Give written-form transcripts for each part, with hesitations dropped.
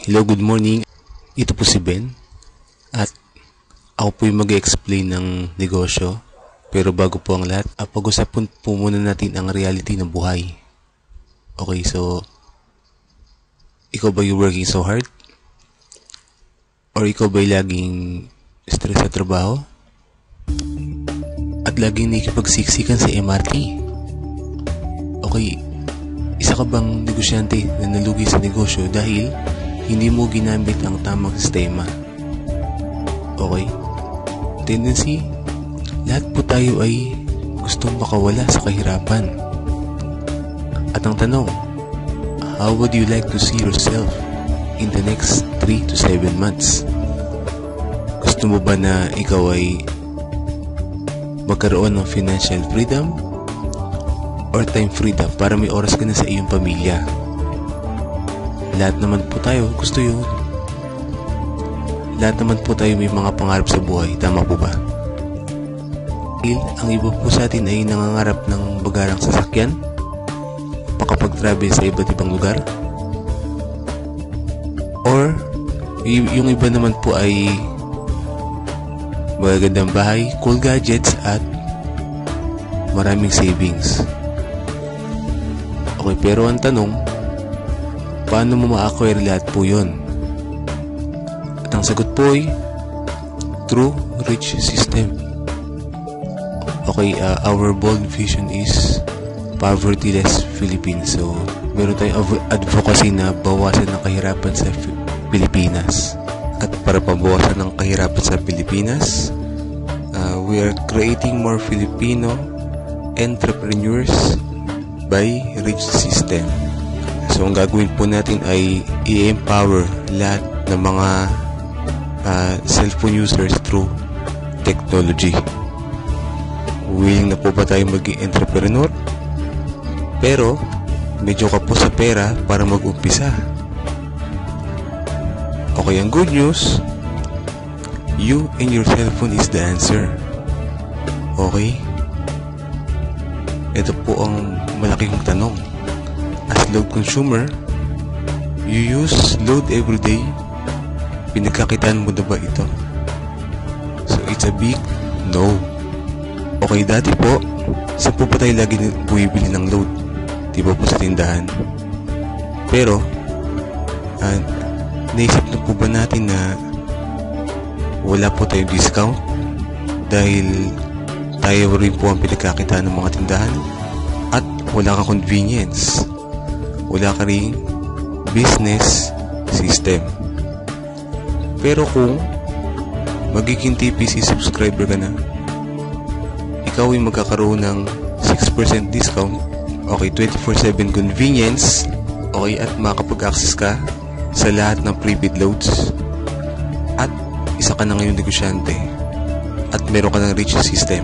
Hello, good morning. Ito po si Ben at ako po yung mag-explain ng negosyo. Pero bago po ang lahat, pag-usapan po muna natin ang reality ng buhay. Okay, so ikaw ba you working so hard? Or ikaw ba laging stress sa trabaho? At laging nakikipagsiksikan sa MRT? Okay, isa ka bang negosyante na nalugi sa negosyo dahil hindi mo ginamit ang tamang sistema? Okay? Tendency, lahat po tayo ay gustong makawala sa kahirapan. At ang tanong, how would you like to see yourself in the next 3 to 7 months? Gusto mo ba na ikaw ay magkaroon ng financial freedom or time freedom para may oras ka na sa iyong pamilya? Lahat naman po tayo gusto yun. Lahat naman po tayo may mga pangarap sa buhay. Tama po ba? Ang iba po sa atin ay nangangarap ng bagarang sasakyan, makapag-travel sa iba't ibang lugar, or yung iba naman po ay magagandang bahay, cool gadgets, at maraming savings. Okay, pero ang tanong, paano mo ma-acquire lahat po yun? At ang sagot po ay through rich system. Okay, our bold vision is poverty-less Philippines. So, meron tayong advocacy na bawasan ng kahirapan sa Pilipinas. At para pabawasan ng kahirapan sa Pilipinas, we are creating more Filipino entrepreneurs by rich system. So, ang gagawin po natin ay i-empower lahat ng mga cellphone users through technology. Willing na po ba tayo maging entrepreneur? Pero, medyo ka po sa pera para mag-umpisa. Okay, ang good news, you and your cellphone is the answer. Okay? Ito po ang malaking tanong. As load consumer, you use load every day. Pinagkakitaan mo na ba ito? So, it's a big no. Okay, dati po, saan po ba tayo lagi bumibili ng load? Di ba po sa tindahan? Pero, naisip na po ba natin na wala po tayong discount dahil tayo rin po ang pinagkakitaan ng mga tindahan at wala kang convenience, wala ka rin business system. Pero kung magiging TPC subscriber ka na, ikaw ay magkakaroon ng 6% discount, okay, 24/7 convenience, okay, at makakapag-access ka sa lahat ng prepaid loads, at isa ka na ngayon negosyante, at meron ka ng rich system.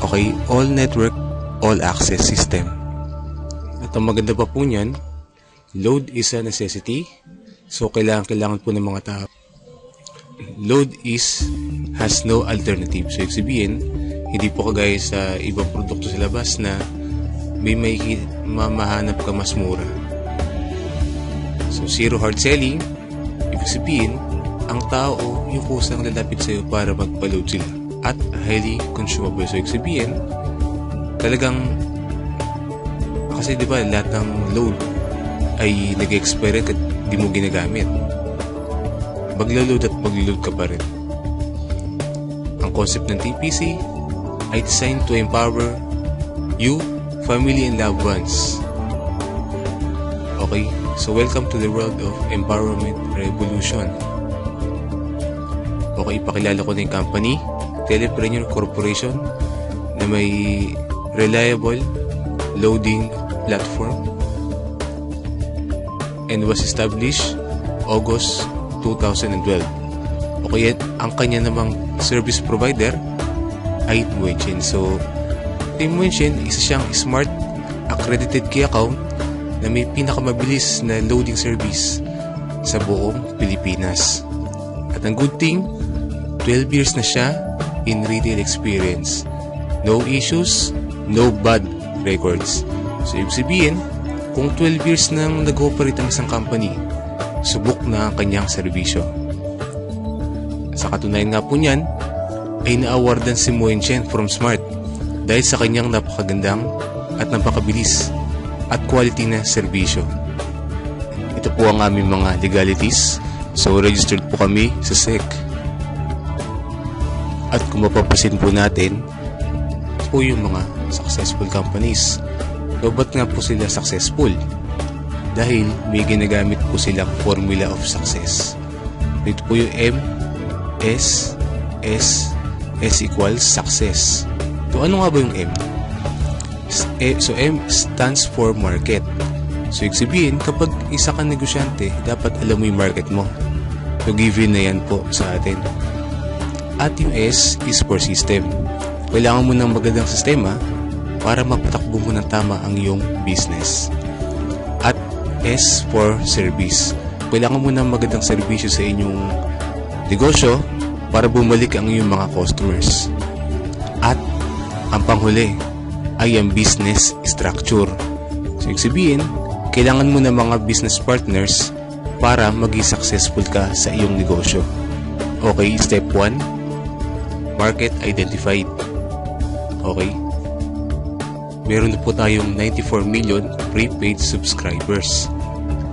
Okay, all network, all access system. At ang maganda pa po niyan, load is a necessity. So kailangan po ng mga tao. Load has no alternative. So ibig sabihin, hindi po kagaya sa ibang produkto sa labas na may mahanap ka mas mura. So zero hard selling, ibig sabihin, ang tao yung kusang lalapit sa'yo para magpa-load sila, at highly consumable. So ibig sabihin, talagang, kasi diba lahat ng load ay nag-expire at di mo ginagamit. Maglo-load at maglo-load ka pa rin. Ang concept ng TPC ay designed to empower you, family, and loved ones. Okay, so welcome to the world of empowerment revolution. Okay, pakilala ko na yung company, Telepreneur Corporation, na may reliable loading platform and was established August 2012. Okay, ang kanya namang service provider ay Muenshin. So, Team Muenshin, isa siyang smart accredited key account na may pinakamabilis na loading service sa buong Pilipinas. At ang good thing, 12 years na siya in retail experience. No issues, no bad records. So, ibig sabihin, kung 12 years nang nag-operate ang isang company, subok na ang kanyang serbisyo. Sa katunayan nga po niyan, ay na-awardan si Moen Chen from Smart dahil sa kanyang napakagandang at napakabilis at quality na serbisyo. Ito po ang aming mga legalities. So registered po kami sa SEC. At kung mapapasin po natin po yung mga successful companies. So ba't nga po sila successful? Dahil may ginagamit po silang formula of success. Ito po yung M, S, S, S equals success. So ano nga ba yung M? So M stands for market. So ibig sabihin, kapag isa kang negosyante, dapat alam mo yung market mo. So given na yan po sa atin. At yung S is for system. Kailangan mo ng magandang sistema para mapatakbo mo ng tama ang iyong business. At S for service. Kailangan mo ng magandang serbisyo sa inyong negosyo para bumalik ang iyong mga customers. At ang panghuli ay ang business structure. So ibig sabihin, kailangan mo ng mga business partners para maging successful ka sa iyong negosyo. Okay, step 1, market identified. Okay, meron na po tayong 94 million prepaid subscribers.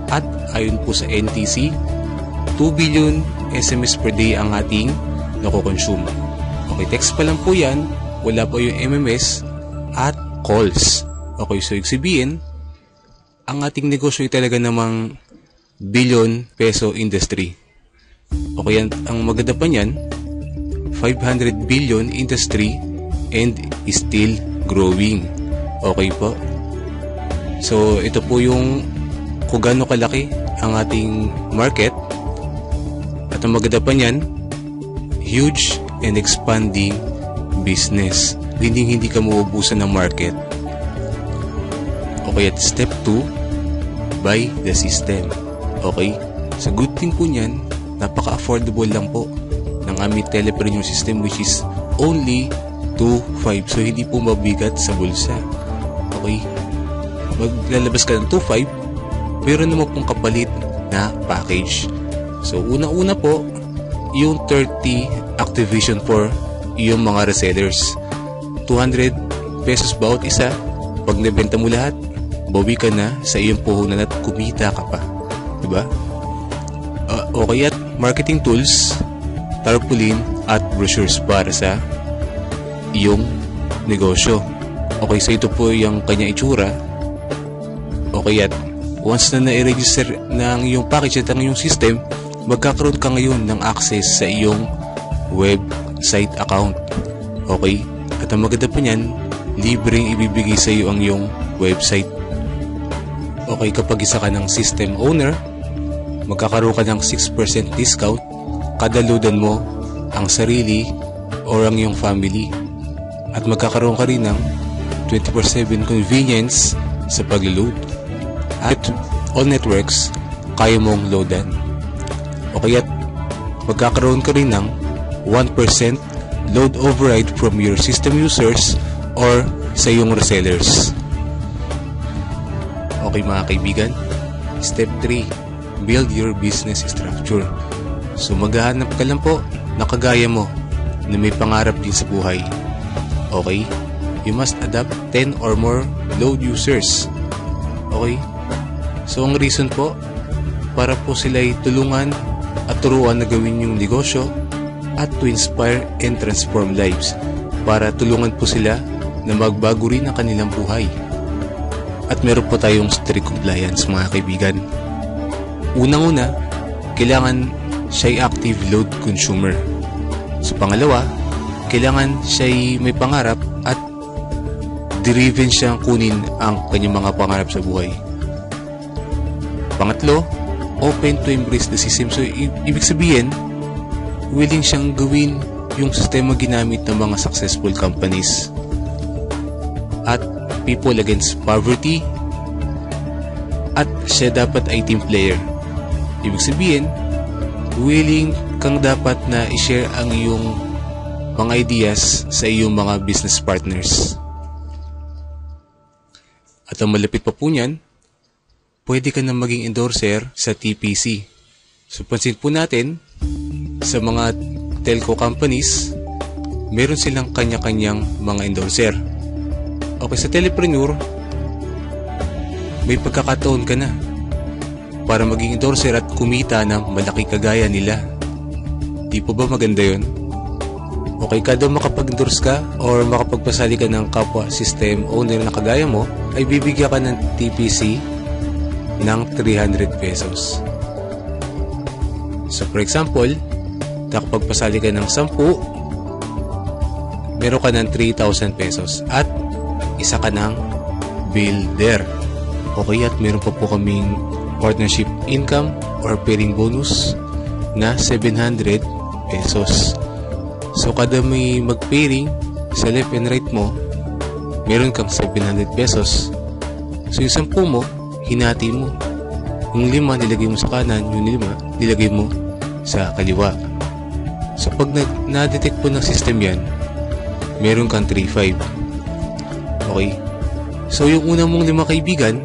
At ayon po sa NTC, 2 billion SMS per day ang ating nako-consume. Okay, text pa lang po yan, wala po yung MMS at calls. Okay, so ibig sabihin, ang ating negosyo ay talaga namang billion peso industry. Okay, ang maganda pa niyan, 500 billion industry and still growing. Okay po. So ito po yung kung gaano kalaki ang ating market. At ang maganda pa niyan, huge and expanding business. Hindi ka mauubusan ng market. Okay, at step 2, buy the system. Okay, so good thing po niyan, napaka-affordable lang po ng aming telepreneur system, which is only 2.5. So hindi po mabigat sa bulsa. Okay, maglalabas ka ng 2.5, meron naman pong kapalit na package. So una-una po, yung 30 activation for yung mga resellers. 200 pesos bawat isa. Pag nabenta mo lahat, bawi ka na sa iyong puhunan at kumita ka pa. Diba? Okay, at marketing tools, tarpaulin at brochures para sa iyong negosyo. Okay, so ito po yung kanya itsura. Okay, at once na na-register ng iyong package at ang iyong system, magkakaroon ka ngayon ng access sa iyong website account. Okay, at ang maganda pa niyan, libreng ibibigay sa iyo ang iyong website. Okay, kapag isa ka ng system owner, magkakaroon ka ng 6% discount kada loadan mo ang sarili or ang iyong family. At magkakaroon ka rin ng 24/7 convenience sa pag-load. At all networks, kaya mong loadan. Okay, at magkakaroon ka rin ng 1% load override from your system users or sa iyong resellers. Okay mga kaibigan, step 3, build your business structure. So maghahanap ka lang po na kagaya mo na may pangarap din sa buhay. Okay, you must adopt 10 or more load users. Okay, so ang reason po, para po sila'y tulungan at turuan na gawin yung negosyo at to inspire and transform lives, para tulungan po sila na magbago rin ang kanilang buhay. At meron po tayong strict compliance mga kaibigan. Unang-una, kailangan siya'y active load consumer. So pangalawa, kailangan siya'y may pangarap at driven siyang kunin ang kanyang mga pangarap sa buhay. Pangatlo, open to embrace the system. So ibig sabihin, willing siyang gawin yung sistema ginamit ng mga successful companies. At people against poverty, at siya dapat ay team player. Ibig sabihin, willing kang dapat na i-share ang iyong mga ideas sa iyong mga business partners. At ang malapit pa po niyan, pwede ka na maging endorser sa TPC. So pansin po natin, sa mga telco companies, meron silang kanya-kanyang mga endorser. Okay, sa telepreneur, may pagkakataon ka na para maging endorser at kumita ng malaki kagaya nila. Di po ba maganda yun? Okay, kada makapag-endorse ka or makapagpasali ka ng kapwa system owner na kagaya mo, ay bibigyan ka ng TPC ng 300 pesos. So for example, nakapagpasali ka ng 10, meron ka ng 3,000 pesos at isa ka ng builder. Okay, at meron pa po kaming partnership income or pairing bonus na 700 pesos. So kada may mag-pairing sa left and right mo, meron kang 700 pesos. So yung 10 mo, hinati mo. Yung 5 nilagay mo sa kanan, yung 5 nilagay mo sa kaliwa. So pag na-detect po ng system yan, meron kang 3,500. Okay. So yung una mong 5 kaibigan,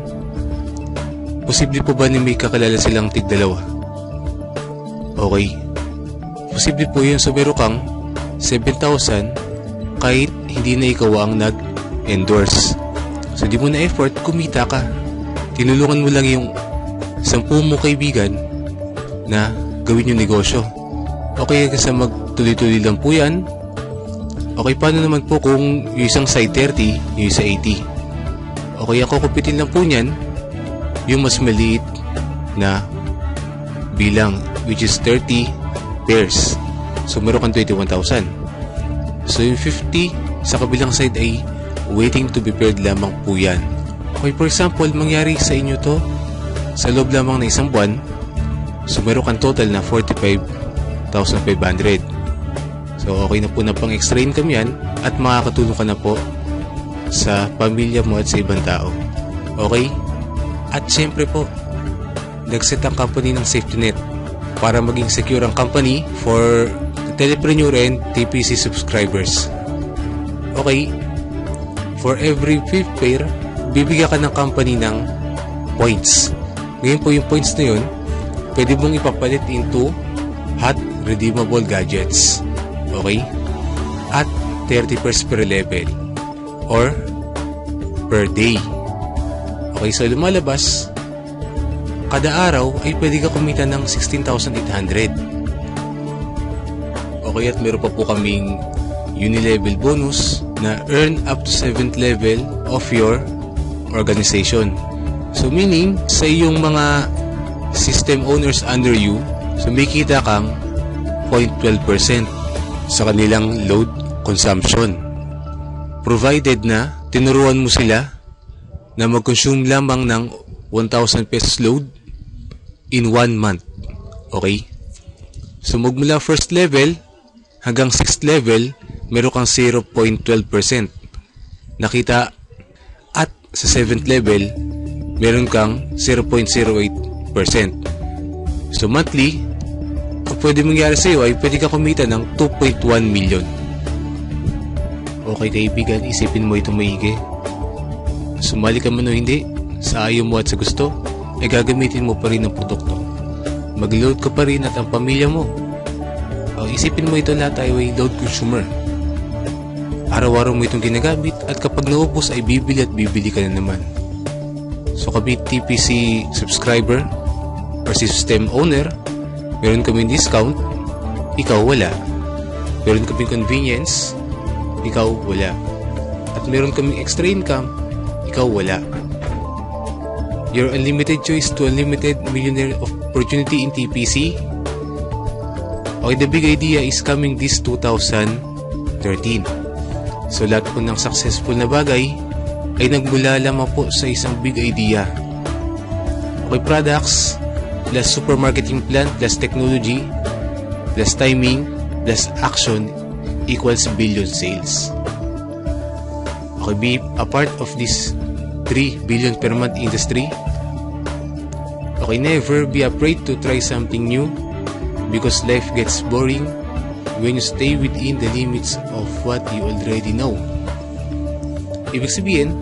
posible po ba na may kakalala silang tig-2? Okay. Posible po yun. So meron kang 7,000 kahit hindi na ikaw ang nag-endorse. So di mo na effort, kumita ka. Tinulungan mo lang yung 10 mo kaibigan na gawin yung negosyo. Okay, kasi magtuloy-tuloy lang po yan. Okay, paano naman po kung yung isang side 30, yung isa 80? Okay, ang kukupitin lang po niyan yung mas maliit na bilang, which is 30 pairs. So meron kang 21,000. So yung 50 sa kabilang side ay waiting to be paired lamang po yan. Okay, for example, mangyari sa inyo to sa loob lamang na isang buwan. So meron kang total na 45,500. So okay na po na pang extra income yan at makakatulong ka na po sa pamilya mo at sa ibang tao. Okay? At syempre po, nag-set ang company ng safety net para maging secure ang company for the telepreneur and TPC subscribers. Okay, for every 5th pair, bibigyan ka ng company ng points. Ngayon po yung points na yun, pwede mong ipapalit into hot redeemable gadgets. Okay? At 30 pairs per level or per day. Okay, so lumalabas, kada araw ay pwede ka kumita ng 16,800. Okay, at meron pa po kaming uni-level bonus na earn up to 7th level of your organization. So meaning, sa iyong mga system owners under you, so may kita kang 0.12% sa kanilang load consumption. Provided na tinuruan mo sila na mag-consume lamang ng 1,000 pesos load in 1 month. Okay? So magmula first level hanggang 6th level, meron kang 0.12% nakita, at sa 7th level, meron kang 0.08%. So monthly, kung pwede mangyari sa iyo ay pwede ka kumita ng 2.1 million. Okay kaibigan, isipin mo ito maigi. Sumali ka man o hindi, sa ayaw mo at sa gusto, ay gagamitin mo pa rin ang produkto. Mag-load ka pa rin at ang pamilya mo. Isipin mo ito, lahat tayo ay load consumer. Araw-araw mo itong ginagamit at kapag naubos ay bibili at bibili ka na naman. So kami TPC subscriber or system owner, meron kaming discount, ikaw wala. Meron kaming convenience, ikaw wala. At meron kaming extra income, ikaw wala. Your unlimited choice to unlimited millionaire opportunity in TPC. Okay, the big idea is coming this 2013. So lahat po ng successful na bagay ay nagmula lamang po sa isang big idea. Okay, products plus super marketing plan plus technology plus timing plus action equals billion sales. Okay, be a part of this 3 billion per month industry. Okay, never be afraid to try something new because life gets boring when you stay within the limits of what you already know. Ibig sabihin,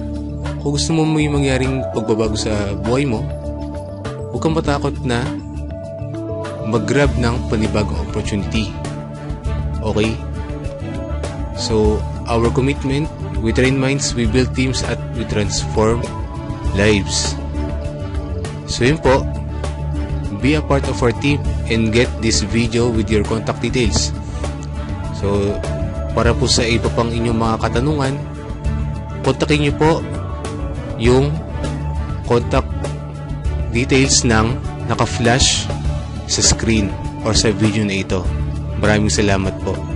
kung gusto mo may mangyaring pagbabago sa buhay mo, huwag kang matakot na mag-grab ng panibagong opportunity. Okay? So, our commitment, we train minds, we build teams, at we transform lives. So yun po, be a part of our team and get this video with your contact details. So, para po sa iba pang inyong mga katanungan, kontakin nyo po yung contact details ng naka-flash sa screen or sa video na ito. Maraming salamat po.